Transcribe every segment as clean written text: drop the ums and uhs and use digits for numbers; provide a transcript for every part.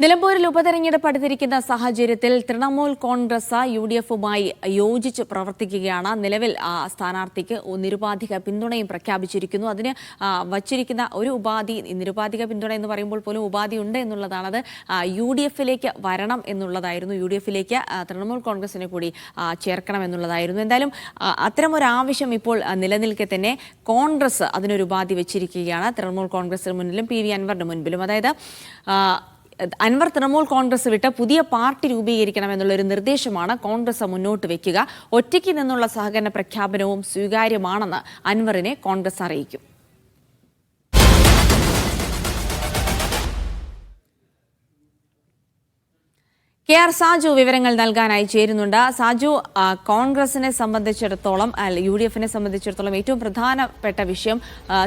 നിലമ്പൂരിൽ ഉപതെരഞ്ഞെടുപ്പ് അടുത്തിരിക്കുന്ന സാഹചര്യത്തിൽ തൃണമൂൽ കോൺഗ്രസ് യുഡിഎഫുമായി യോജിച്ച് പ്രവർത്തിക്കുകയാണ്. നിലവിൽ സ്ഥാനാർത്ഥിക്ക് നിരുപാധിക പിന്തുണയും പ്രഖ്യാപിച്ചിരിക്കുന്നു. അതിന് വച്ചിരിക്കുന്ന ഒരു ഉപാധി, നിരുപാധിക പിന്തുണ എന്ന് പറയുമ്പോൾ പോലും ഉപാധി ഉണ്ട് എന്നുള്ളതാണ്. അത് യുഡിഎഫിലേക്ക് വരണം എന്നുള്ളതായിരുന്നു. യുഡിഎഫിലേക്ക് തൃണമൂൽ കോൺഗ്രസിനെ കൂടി ചേർക്കണം എന്നുള്ളതായിരുന്നു. എന്തായാലും അത്തരമൊരു ആവശ്യം ഇപ്പോൾ നിലനിൽക്കെ തന്നെ കോൺഗ്രസ് അതിനൊരു ഉപാധി വെച്ചിരിക്കുകയാണ്. തൃണമൂൽ കോൺഗ്രസിന് മുന്നിലും പി വി അൻവറിന് മുൻപിലും. അതായത് അൻവർ തൃണമൂൽ കോൺഗ്രസ് വിട്ട് പുതിയ പാർട്ടി രൂപീകരിക്കണമെന്നുള്ളൊരു നിർദ്ദേശമാണ് കോൺഗ്രസ് മുന്നോട്ട് വയ്ക്കുക. ഒറ്റയ്ക്ക് നിന്നുള്ള സഹകരണ പ്രഖ്യാപനവും സ്വീകാര്യമാണെന്ന് അൻവറിനെ കോൺഗ്രസ് അറിയിക്കും. കെ ആർ സാജു വിവരങ്ങൾ നൽകാനായി ചേരുന്നുണ്ട്. സാജു, കോൺഗ്രസിനെ സംബന്ധിച്ചിടത്തോളം യുഡിഎഫിനെ സംബന്ധിച്ചിടത്തോളം ഏറ്റവും പ്രധാനപ്പെട്ട വിഷയം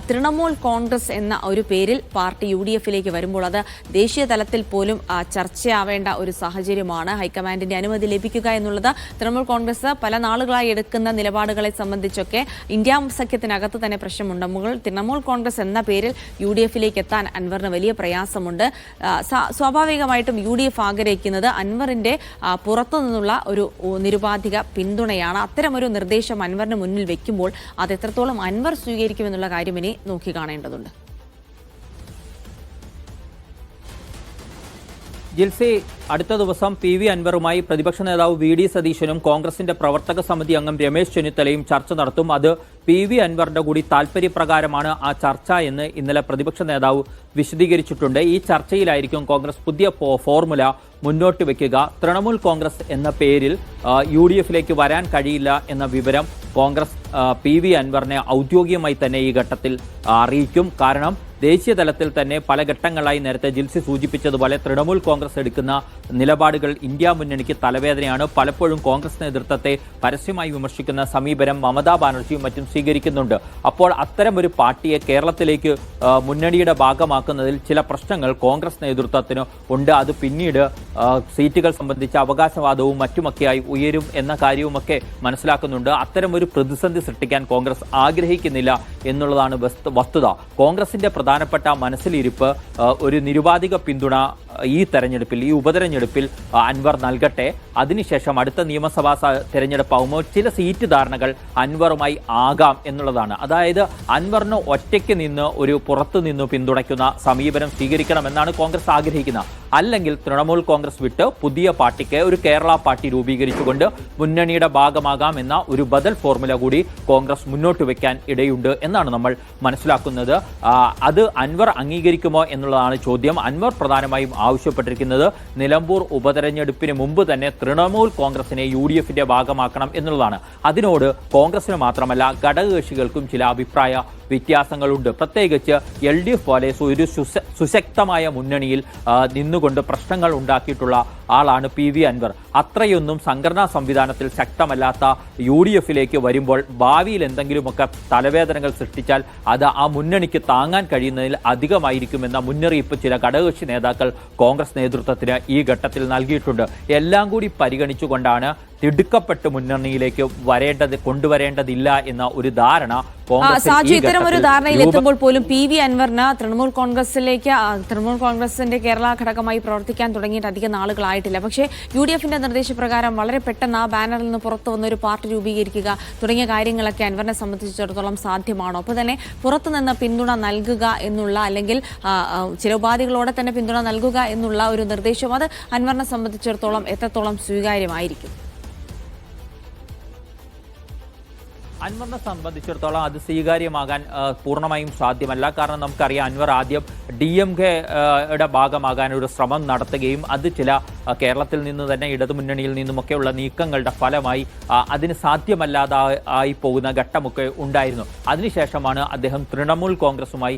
തൃണമൂൽ കോൺഗ്രസ് എന്ന ഒരു പേരിൽ പാർട്ടി യുഡിഎഫിലേക്ക് വരുമ്പോൾ അത് ദേശീയ തലത്തിൽ പോലും ചർച്ചയാവേണ്ട ഒരു സാഹചര്യമാണ്. ഹൈക്കമാൻഡിന്റെ അനുമതി ലഭിക്കുക എന്നുള്ളത് തൃണമൂൽ കോൺഗ്രസ് പല നാളുകളായി എടുക്കുന്ന നിലപാടുകളെ സംബന്ധിച്ചൊക്കെ ഇന്ത്യ സഖ്യത്തിനകത്ത് തന്നെ പ്രശ്നമുണ്ട്. തൃണമൂൽ കോൺഗ്രസ് എന്ന പേരിൽ യുഡിഎഫിലേക്ക് എത്താൻ അൻവറിന് വലിയ പ്രയാസമുണ്ട്. സ്വാഭാവികമായിട്ടും യുഡിഎഫ് ആഗ്രഹിക്കുന്നത് അൻവറിന്റെ പുറത്തു നിന്നുള്ള ഒരു നിരുപാധിക പിന്തുണയാണ്. അത്തരമൊരു നിർദ്ദേശം അൻവറിന് മുന്നിൽ വെക്കുമ്പോൾ അത് എത്രത്തോളം അൻവർ സ്വീകരിക്കുമെന്നുള്ള കാര്യം ഇനി നോക്കിക്കാണേണ്ടതുണ്ട്. ജിൽസി, അടുത്ത ദിവസം പി വി അൻവറുമായി പ്രതിപക്ഷ നേതാവ് വി ഡി സതീശനും കോൺഗ്രസിന്റെ പ്രവർത്തക സമിതി അംഗം രമേശ് ചെന്നിത്തലയും ചർച്ച നടത്തും. അത് പി വി അൻവറിന്റെ കൂടി താൽപര്യപ്രകാരമാണ് ആ ചർച്ച എന്ന് ഇന്നലെ പ്രതിപക്ഷ നേതാവ് വിശദീകരിച്ചിട്ടുണ്ട്. ഈ ചർച്ചയിലായിരിക്കും കോൺഗ്രസ് പുതിയ ഫോർമുല മുന്നോട്ട് വയ്ക്കുക. തൃണമൂൽ കോൺഗ്രസ് എന്ന പേരിൽ യുഡിഎഫിലേക്ക് വരാൻ കഴിയില്ല എന്ന വിവരം കോൺഗ്രസ് പി വി അൻവറിനെ ഔദ്യോഗികമായി തന്നെ ഈ ഘട്ടത്തിൽ അറിയിക്കും. കാരണം ദേശീയ തലത്തിൽ തന്നെ പല ഘട്ടങ്ങളായി നേരത്തെ ജിൽസി സൂചിപ്പിച്ചതുപോലെ തൃണമൂൽ കോൺഗ്രസ് എടുക്കുന്ന നിലപാടുകൾ ഇന്ത്യ മുന്നണിക്ക് തലവേദനയാണ്. പലപ്പോഴും കോൺഗ്രസ് നേതൃത്വത്തെ പരസ്യമായി വിമർശിക്കുന്ന സമീപനം മമതാ ബാനർജിയും മറ്റും സ്വീകരിക്കുന്നുണ്ട്. അപ്പോൾ അത്തരമൊരു പാർട്ടിയെ കേരളത്തിലേക്ക് മുന്നണിയുടെ ഭാഗമാക്കുന്നതിൽ ചില പ്രശ്നങ്ങൾ കോൺഗ്രസ് നേതൃത്വത്തിന് ഉണ്ട്. അത് പിന്നീട് സീറ്റുകൾ സംബന്ധിച്ച അവകാശവാദവും മറ്റുമൊക്കെയായി ഉയരും എന്ന കാര്യവുമൊക്കെ മനസ്സിലാക്കുന്നുണ്ട്. അത്തരമൊരു പ്രതിസന്ധി സൃഷ്ടിക്കാൻ കോൺഗ്രസ് ആഗ്രഹിക്കുന്നില്ല എന്നുള്ളതാണ് വസ്തുത. കോൺഗ്രസിന്റെ പ്രധാനപ്പെട്ട മനസ്സിലിരിപ്പ് ഒരു നിരുപാധിക പിന്തുണ ഈ തെരഞ്ഞെടുപ്പിൽ, ഈ ഉപതെരഞ്ഞെടുപ്പിൽ അൻവർ നൽകട്ടെ. അതിനുശേഷം അടുത്ത നിയമസഭാ തെരഞ്ഞെടുപ്പാകുമ്പോൾ ചില സീറ്റ് ധാരണകൾ അൻവറുമായി ആകാം എന്നുള്ളതാണ്. അതായത് അൻവറിന് ഒറ്റയ്ക്ക് നിന്ന് ഒരു പുറത്തു നിന്ന് പിന്തുണയ്ക്കുന്ന സമീപനം സ്വീകരിക്കണമെന്നാണ് കോൺഗ്രസ് ആഗ്രഹിക്കുന്നത്. അല്ലെങ്കിൽ തൃണമൂൽ കോൺഗ്രസ് വിട്ട് പുതിയ പാർട്ടിക്ക് ഒരു കേരള പാർട്ടി രൂപീകരിച്ചുകൊണ്ട് മുന്നണിയുടെ ഭാഗമാകാം എന്ന ഒരു ബദൽ ഫോർമുല കൂടി കോൺഗ്രസ് മുന്നോട്ട് വെക്കാൻ ഇടയുണ്ട് എന്നാണ് നമ്മൾ മനസ്സിലാക്കുന്നത്. അത് അൻവർ അംഗീകരിക്കുമോ എന്നുള്ളതാണ് ചോദ്യം. അൻവർ പ്രധാനമായും ആവശ്യപ്പെട്ടിരിക്കുന്നത് നിലമ്പൂർ ഉപതെരഞ്ഞെടുപ്പിന് മുമ്പ് തന്നെ തൃണമൂൽ കോൺഗ്രസിനെ യുഡിഎഫിന്റെ ഭാഗമാക്കണം എന്നുള്ളതാണ്. അതിനോട് കോൺഗ്രസിന് മാത്രമല്ല ഘടകകക്ഷികൾക്കും ചില അഭിപ്രായ വ്യത്യാസങ്ങളുണ്ട്. പ്രത്യേകിച്ച് LDF പോലെ ഒരു സുശക്തമായ മുന്നണിയിൽ നിന്നുകൊണ്ട് പ്രശ്നങ്ങൾ ഉണ്ടാക്കിയിട്ടുള്ള ആളാണ് പി വി അൻവർ. അത്രയൊന്നും സംഘടനാ സംവിധാനത്തിൽ ശക്തമല്ലാത്ത യുഡിഎഫിലേക്ക് വരുമ്പോൾ ഭാവിയിൽ എന്തെങ്കിലുമൊക്കെ തലവേദനകൾ സൃഷ്ടിച്ചാൽ അത് ആ മുന്നണിക്ക് താങ്ങാൻ കഴിയുന്നതിൽ അധികമായിരിക്കുമെന്ന മുന്നറിയിപ്പ് ചില ഘടകകക്ഷി നേതാക്കൾ കോൺഗ്രസ് നേതൃത്വത്തിന് ഈ ഘട്ടത്തിൽ നൽകിയിട്ടുണ്ട്. എല്ലാം കൂടി പരിഗണിച്ചുകൊണ്ടാണ് തിടുക്കപ്പെട്ട് മുന്നണിയിലേക്ക് കൊണ്ടുവരേണ്ടതില്ല എന്ന ഒരു ധാരണ ഇത്തരമൊരു ധാരണയിൽ എത്തുമ്പോൾ പോലും പി വി അൻവറിന് തൃണമൂൽ കോൺഗ്രസിന്റെ കേരള ഘടകമായി പ്രവർത്തിക്കാൻ തുടങ്ങിയിട്ട് അധികം നാളുകളായിട്ടില്ല. പക്ഷേ യുഡിഎഫിന്റെ നിർദ്ദേശപ്രകാരം വളരെ പെട്ടെന്ന് ആ ബാനറിൽ നിന്ന് പുറത്തു വന്ന ഒരു പാർട്ടി രൂപീകരിക്കുക തുടങ്ങിയ കാര്യങ്ങളൊക്കെ അൻവറിനെ സംബന്ധിച്ചിടത്തോളം സാധ്യമാണോ? അപ്പോൾ തന്നെ പുറത്തുനിന്ന് പിന്തുണ നൽകുക എന്നുള്ള, അല്ലെങ്കിൽ ചില ഉപാധികളോടെ തന്നെ പിന്തുണ നൽകുക എന്നുള്ള ഒരു നിർദ്ദേശം അത് അൻവറിനെ സംബന്ധിച്ചിടത്തോളം എത്രത്തോളം സ്വീകാര്യമായിരിക്കും? അൻവറിനെ സംബന്ധിച്ചിടത്തോളം അത് സ്വീകാര്യമാകാൻ പൂർണ്ണമായും സാധ്യമല്ല. കാരണം നമുക്കറിയാം അൻവർ ആദ്യം DMK-യുടെ ഭാഗമാകാൻ ഒരു ശ്രമം നടത്തുകയും അത് ചില കേരളത്തിൽ നിന്ന് തന്നെ ഇടതുമുന്നണിയിൽ നിന്നുമൊക്കെയുള്ള നീക്കങ്ങളുടെ ഫലമായി അതിന് സാധ്യമല്ലാതായി പോകുന്ന ഘട്ടമൊക്കെ ഉണ്ടായിരുന്നു. അതിനുശേഷമാണ് അദ്ദേഹം തൃണമൂൽ കോൺഗ്രസുമായി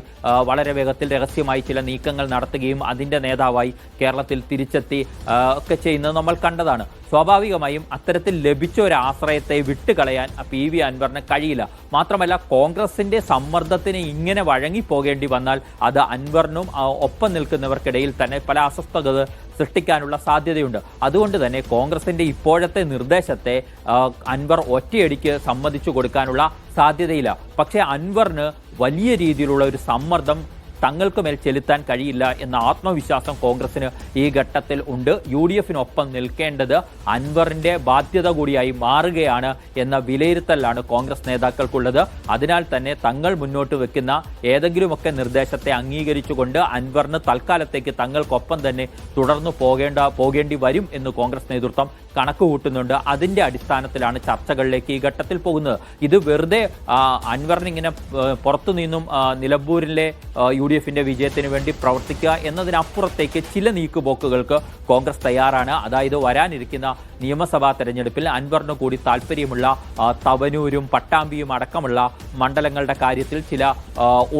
വളരെ വേഗത്തിൽ രഹസ്യമായി ചില നീക്കങ്ങൾ നടത്തുകയും അതിൻ്റെ നേതാവായി കേരളത്തിൽ തിരിച്ചെത്തി ഒക്കെ ചെയ്യുന്നത് നമ്മൾ കണ്ടതാണ്. സ്വാഭാവികമായും അത്തരത്തിൽ ലഭിച്ച ഒരു ആശ്രയത്തെ വിട്ടുകളയാൻ പി വി അൻവറിന് കഴിയില്ല. മാത്രമല്ല കോൺഗ്രസിന്റെ സമ്മർദ്ദത്തിന് ഇങ്ങനെ വഴങ്ങിപ്പോകേണ്ടി വന്നാൽ അത് അൻവറിനും ഒപ്പം നിൽക്കുന്നവർക്കിടയിൽ തന്നെ പല അസ്വസ്ഥത സൃഷ്ടിക്കാനുള്ള സാധ്യതയുണ്ട്. അതുകൊണ്ട് തന്നെ കോൺഗ്രസിന്റെ ഇപ്പോഴത്തെ നിർദ്ദേശത്തെ അൻവർ ഒറ്റയടിക്ക് സമ്മതിച്ചു കൊടുക്കാനുള്ള സാധ്യതയില്ല. പക്ഷേ അൻവറിന് വലിയ രീതിയിലുള്ള ഒരു സമ്മർദ്ദം തങ്ങൾക്ക് മേൽ ചെലുത്താൻ കഴിയില്ല എന്ന ആത്മവിശ്വാസം കോൺഗ്രസിന് ഈ ഘട്ടത്തിൽ ഉണ്ട്. UDF-നൊപ്പം നിൽക്കേണ്ടത് അൻവറിന്റെ ബാധ്യത കൂടിയായി മാറുകയാണ് എന്ന വിലയിരുത്തലാണ് കോൺഗ്രസ് നേതാക്കൾക്കുള്ളത്. അതിനാൽ തന്നെ തങ്ങൾ മുന്നോട്ട് വെക്കുന്ന ഏതെങ്കിലുമൊക്കെ നിർദ്ദേശത്തെ അംഗീകരിച്ചുകൊണ്ട് അൻവറിന് തൽക്കാലത്തേക്ക് തങ്ങൾക്കൊപ്പം തന്നെ തുടർന്നു പോകേണ്ടി വരും എന്ന് കോൺഗ്രസ് നേതൃത്വം കണക്ക് കൂട്ടുന്നുണ്ട്. അതിന്റെ അടിസ്ഥാനത്തിലാണ് ചർച്ചകളിലേക്ക് ഈ ഘട്ടത്തിൽ പോകുന്നത്. ഇത് വെറുതെ അൻവറിനിങ്ങനെ പുറത്തു നിന്നും നിലമ്പൂരിലെ UDF-ന്റെ വിജയത്തിന് വേണ്ടി പ്രവർത്തിക്കുക എന്നതിനപ്പുറത്തേക്ക് ചില നീക്കുപോക്കുകൾക്ക് കോൺഗ്രസ് തയ്യാറാണ്. അതായത് വരാനിരിക്കുന്ന നിയമസഭാ തെരഞ്ഞെടുപ്പിൽ അൻവറിന് കൂടി താല്പര്യമുള്ള തവനൂരും പട്ടാമ്പിയും അടക്കമുള്ള മണ്ഡലങ്ങളുടെ കാര്യത്തിൽ ചില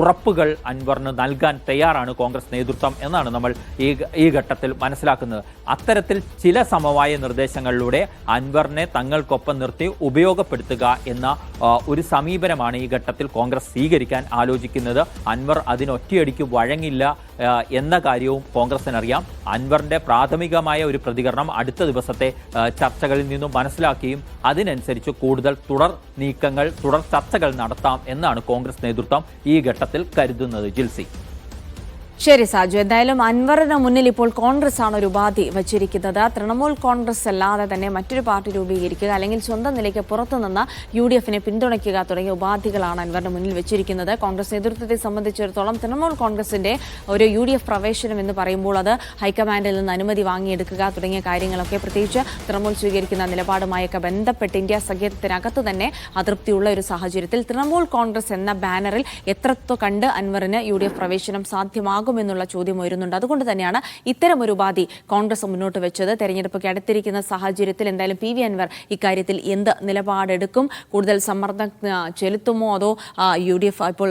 ഉറപ്പുകൾ അൻവറിന് നൽകാൻ തയ്യാറാണ് കോൺഗ്രസ് നേതൃത്വം എന്നാണ് നമ്മൾ ഈ ഘട്ടത്തിൽ മനസ്സിലാക്കുന്നത്. അത്തരത്തിൽ ചില സമവായ നിർദ്ദേശങ്ങളിലൂടെ അൻവറിനെ തങ്ങൾക്കൊപ്പം നിർത്തി ഉപയോഗപ്പെടുത്തുക എന്ന ഒരു സമീപനമാണ് ഈ ഘട്ടത്തിൽ കോൺഗ്രസ് സ്വീകരിക്കാൻ ആലോചിക്കുന്നത്. അൻവർ അതിനൊറ്റയടിക്ക് വഴങ്ങില്ല എന്ന കാര്യവും കോൺഗ്രസിനറിയാം. അൻവറിന്റെ പ്രാഥമികമായ ഒരു പ്രതികരണം അടുത്ത ദിവസത്തെ ചർച്ചകളിൽ നിന്നും മനസ്സിലാക്കുകയും അതിനനുസരിച്ച് കൂടുതൽ തുടർ ചർച്ചകൾ നടത്താം എന്നാണ് കോൺഗ്രസ് നേതൃത്വം ഈ ഘട്ടത്തിൽ കരുതുന്നത്. ജിൽസി. ശരി സാജു, എന്തായാലും അൻവറിന് മുന്നിൽ ഇപ്പോൾ കോൺഗ്രസ് ആണ് ഒരു ഉപാധി വച്ചിരിക്കുന്നത്. തൃണമൂൽ കോൺഗ്രസ് അല്ലാതെ തന്നെ മറ്റൊരു പാർട്ടി രൂപീകരിക്കുക, അല്ലെങ്കിൽ സ്വന്തം നിലയ്ക്ക് പുറത്തുനിന്ന് UDF-നെ പിന്തുണയ്ക്കുക തുടങ്ങിയ ഉപാധികളാണ് അൻവറിന് മുന്നിൽ വെച്ചിരിക്കുന്നത്. കോൺഗ്രസ് നേതൃത്വത്തെ സംബന്ധിച്ചിടത്തോളം തൃണമൂൽ കോൺഗ്രസിന്റെ ഒരു UDF പ്രവേശനം എന്ന് പറയുമ്പോൾ അത് ഹൈക്കമാൻഡിൽ നിന്ന് അനുമതി വാങ്ങിയെടുക്കുക തുടങ്ങിയ കാര്യങ്ങളൊക്കെ, പ്രത്യേകിച്ച് തൃണമൂൽ സ്വീകരിക്കുന്ന നിലപാടുമായൊക്കെ ബന്ധപ്പെട്ട് ഇന്ത്യ സഖ്യത്തിനകത്ത് തന്നെ അതൃപ്തിയുള്ള ഒരു സാഹചര്യത്തിൽ തൃണമൂൽ കോൺഗ്രസ് എന്ന ബാനറിൽ എത്രത്തോ കണ്ട് അൻവറിന് UDF പ്രവേശനം സാധ്യമാകും എന്നുള്ള ചോദ്യം ഉയരുന്നുണ്ട്. അതുകൊണ്ട് തന്നെയാണ് ഇത്തരമൊരു ഉപാധി കോൺഗ്രസ് മുന്നോട്ട് വെച്ചത്. തെരഞ്ഞെടുപ്പൊക്കെ അടുത്തിരിക്കുന്ന സാഹചര്യത്തിൽ എന്തായാലും PV അൻവർ ഇക്കാര്യത്തിൽ എന്ത് നിലപാടെടുക്കും, കൂടുതൽ സമ്മർദ്ദം ചെലുത്തുമോ, അതോ UDF ഇപ്പോൾ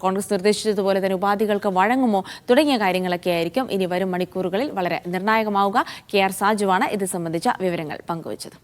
കോൺഗ്രസ് നിർദ്ദേശിച്ചതുപോലെ തന്നെ ഉപാധികൾക്ക് വഴങ്ങുമോ തുടങ്ങിയ കാര്യങ്ങളൊക്കെ ആയിരിക്കും ഇനി വരും മണിക്കൂറുകളിൽ വളരെ നിർണായകമാവുക. KR സാജുവാണ് ഇത് സംബന്ധിച്ച വിവരങ്ങൾ പങ്കുവച്ചത്.